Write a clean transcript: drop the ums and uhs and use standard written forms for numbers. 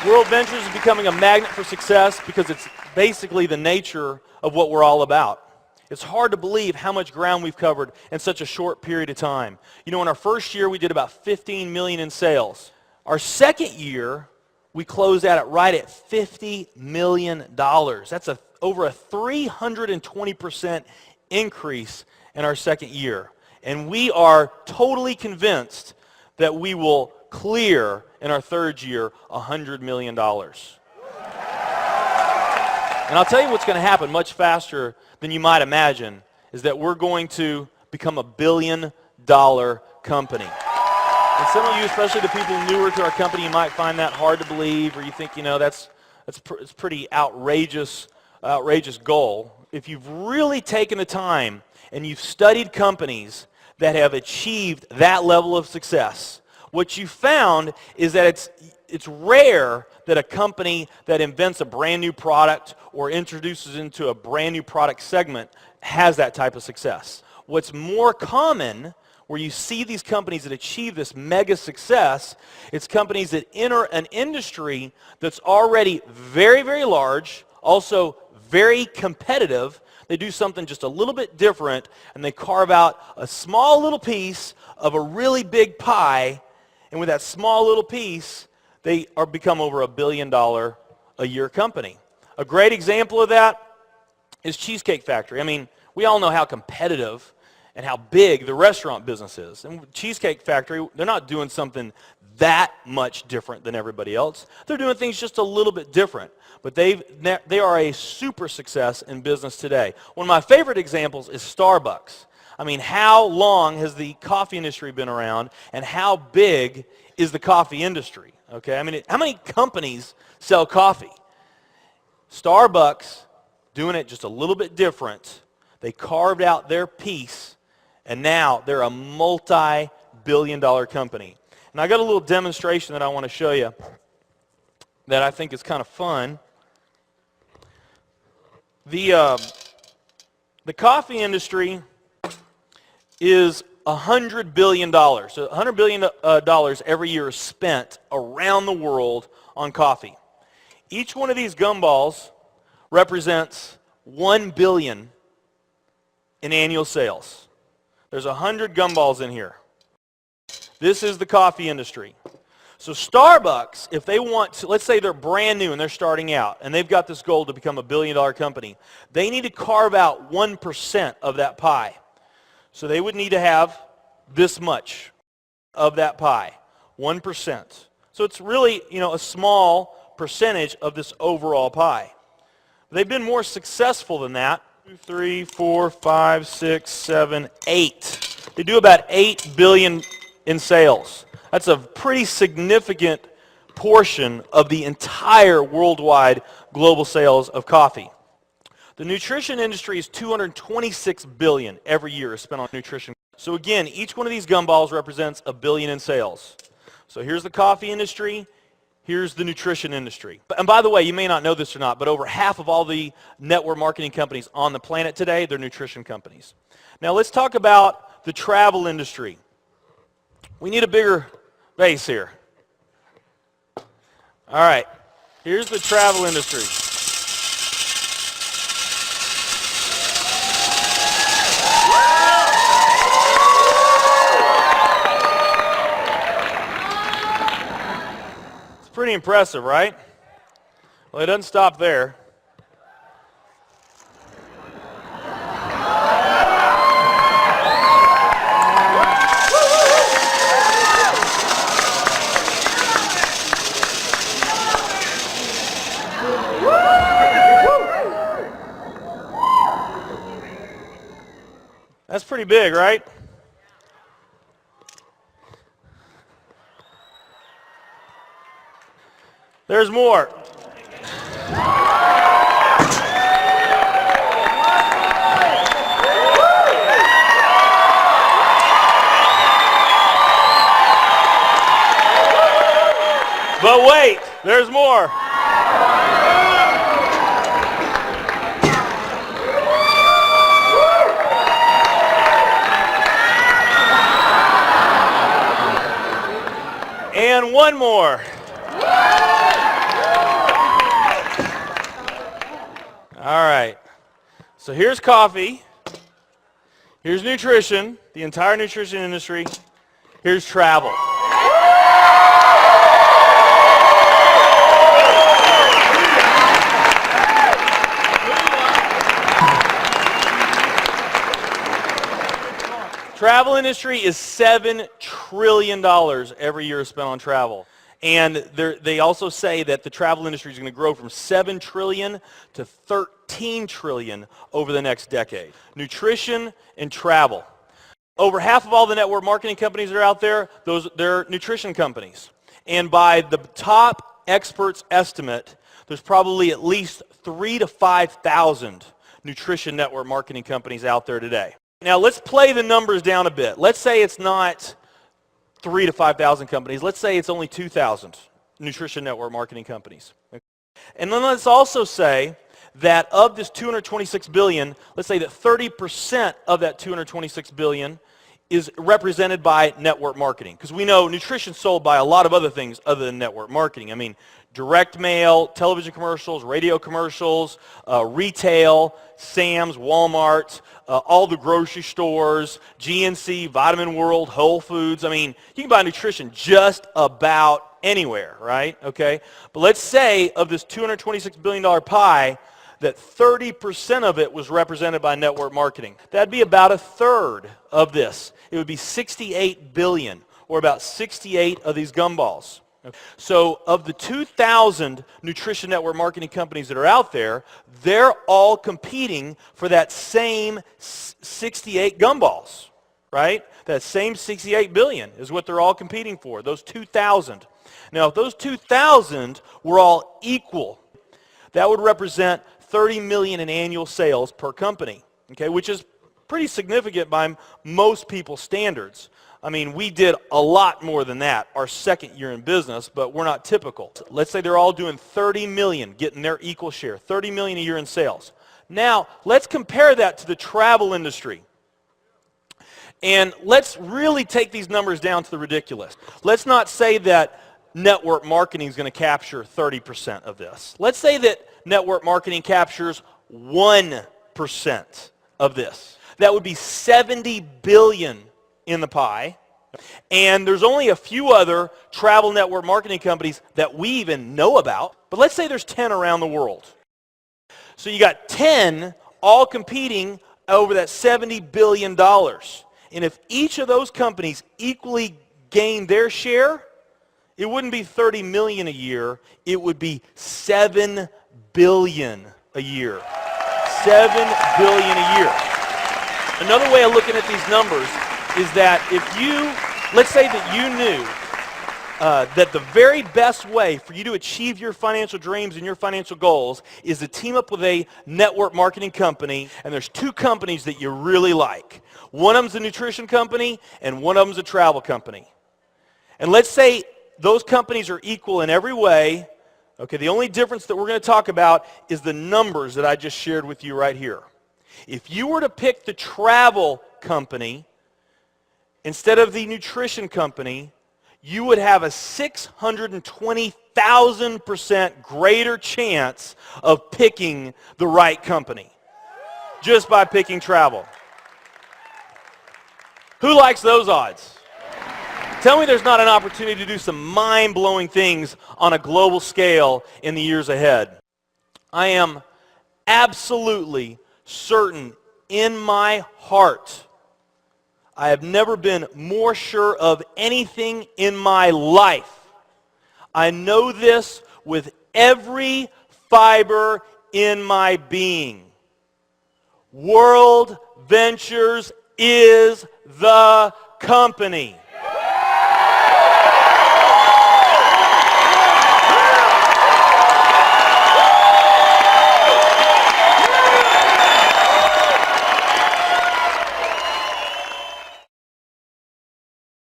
World Ventures is becoming a magnet for success because it's basically the nature of what we're all about. It's hard to believe how much ground we've covered in such a short period of time. You know, in our first year, we did about 15 million in sales. Our second year, we closed out at right at $50 million. That's over a 320% increase in our second year. And we are totally convinced that we will clear in our third year $100 million. And I'll tell you what's going to happen much faster than you might imagine is that we're going to become $1 billion company. And some of you, especially the people newer to our company, you might find that hard to believe, or you think, you know, it's pretty outrageous goal. If you've really taken the time and you've studied companies that have achieved that level of success, what you found is that it's rare that a company that invents a brand new product or introduces into a brand new product segment has that type of success. What's more common, where you see these companies that achieve this mega success, it's companies that enter an industry that's already very, very large, also very competitive. They do something just a little bit different, and they carve out a small little piece of a really big pie. And with that small little piece, they become over $1 billion a year company. A great example of that is Cheesecake Factory. I mean, we all know how competitive and how big the restaurant business is. And Cheesecake Factory, they're not doing something that much different than everybody else. They're doing things just a little bit different. But they are a super success in business today. One of my favorite examples is Starbucks. I mean, how long has the coffee industry been around, and how big is the coffee industry? Okay, I mean, how many companies sell coffee? Starbucks, doing it just a little bit different. They carved out their piece, and now they're a multi-billion-dollar company. And I got a little demonstration that I want to show you that I think is kind of fun. The coffee industry is $100 billion. So $100 billion every year is spent around the world on coffee. Each one of these gumballs represents $1 billion in annual sales. There's 100 gumballs in here. This is the coffee industry. So Starbucks, if they want to, let's say they're brand new and they're starting out, and they've got this goal to become $1 billion company, they need to carve out 1% of that pie. So they would need to have this much of that pie, 1%. So it's really, you know, a small percentage of this overall pie. They've been more successful than that. 2, 3, 4, 5, 6, 7, 8. They do about $8 billion in sales. That's a pretty significant portion of the entire worldwide global sales of coffee. The nutrition industry is $226 billion every year is spent on nutrition. So again, each one of these gumballs represents $1 billion in sales. So here's the coffee industry, here's the nutrition industry. And by the way, you may not know this or not, but over half of all the network marketing companies on the planet today, they're nutrition companies. Now let's talk about the travel industry. We need a bigger base here. All right, here's the travel industry. Pretty impressive, right? Well, it doesn't stop there. That's pretty big, right? There's more. But wait, there's more. And one more. All right. So here's coffee. Here's nutrition, the entire nutrition industry. Here's travel. Travel industry is $7 trillion every year spent on travel. And they also say that the travel industry is going to grow from $7 trillion to $13 trillion over the next decade. Nutrition and travel. Over half of all the network marketing companies that are out there, they're nutrition companies. And by the top experts' estimate, there's probably at least 3,000 to 5,000 nutrition network marketing companies out there today. Now let's play the numbers down a bit. Let's say it's not 3,000 to 5,000 companies. Let's say it's only 2,000 nutrition network marketing companies. And then let's also say that of this $226 billion, let's say that 30% of that $226 billion is represented by network marketing. Because we know nutrition's sold by a lot of other things other than network marketing. I mean, direct mail, television commercials, radio commercials, retail, Sam's, Walmart, all the grocery stores, GNC, Vitamin World, Whole Foods. I mean, you can buy nutrition just about anywhere, right? Okay? But let's say of this $226 billion pie, that 30% of it was represented by network marketing. That'd be about a third of this. It would be 68 billion, or about 68 of these gumballs. So of the 2,000 nutrition network marketing companies that are out there, they're all competing for that same 68 gumballs, right? That same 68 billion is what they're all competing for, those 2,000. Now, if those 2,000 were all equal, that would represent 30 million in annual sales per company, okay, which is pretty significant by most people's standards. I mean, we did a lot more than that our second year in business, but we're not typical. Let's say they're all doing 30 million, getting their equal share, 30 million a year in sales. Now, let's compare that to the travel industry. And let's really take these numbers down to the ridiculous. Let's not say that network marketing is going to capture 30% of this. Let's say that network marketing captures 1% of this. That would be 70 billion in the pie. And there's only a few other travel network marketing companies that we even know about. But let's say there's 10 around the world. So you got 10 all competing over that $70 billion. And if each of those companies equally gain their share, it wouldn't be 30 million a year, it would be 7 billion a year. 7 billion a year. Another way of looking at these numbers is that if you, let's say that you knew that the very best way for you to achieve your financial dreams and your financial goals is to team up with a network marketing company, and there's two companies that you really like. One of them's a nutrition company, and one of them's a travel company. And let's say those companies are equal in every way. Okay, the only difference that we're going to talk about is the numbers that I just shared with you right here. If you were to pick the travel company instead of the nutrition company, you would have a 620,000% greater chance of picking the right company just by picking travel. Who likes those odds? Tell me there's not an opportunity to do some mind-blowing things on a global scale in the years ahead. I am absolutely certain in my heart, I have never been more sure of anything in my life. I know this with every fiber in my being. World Ventures is the company.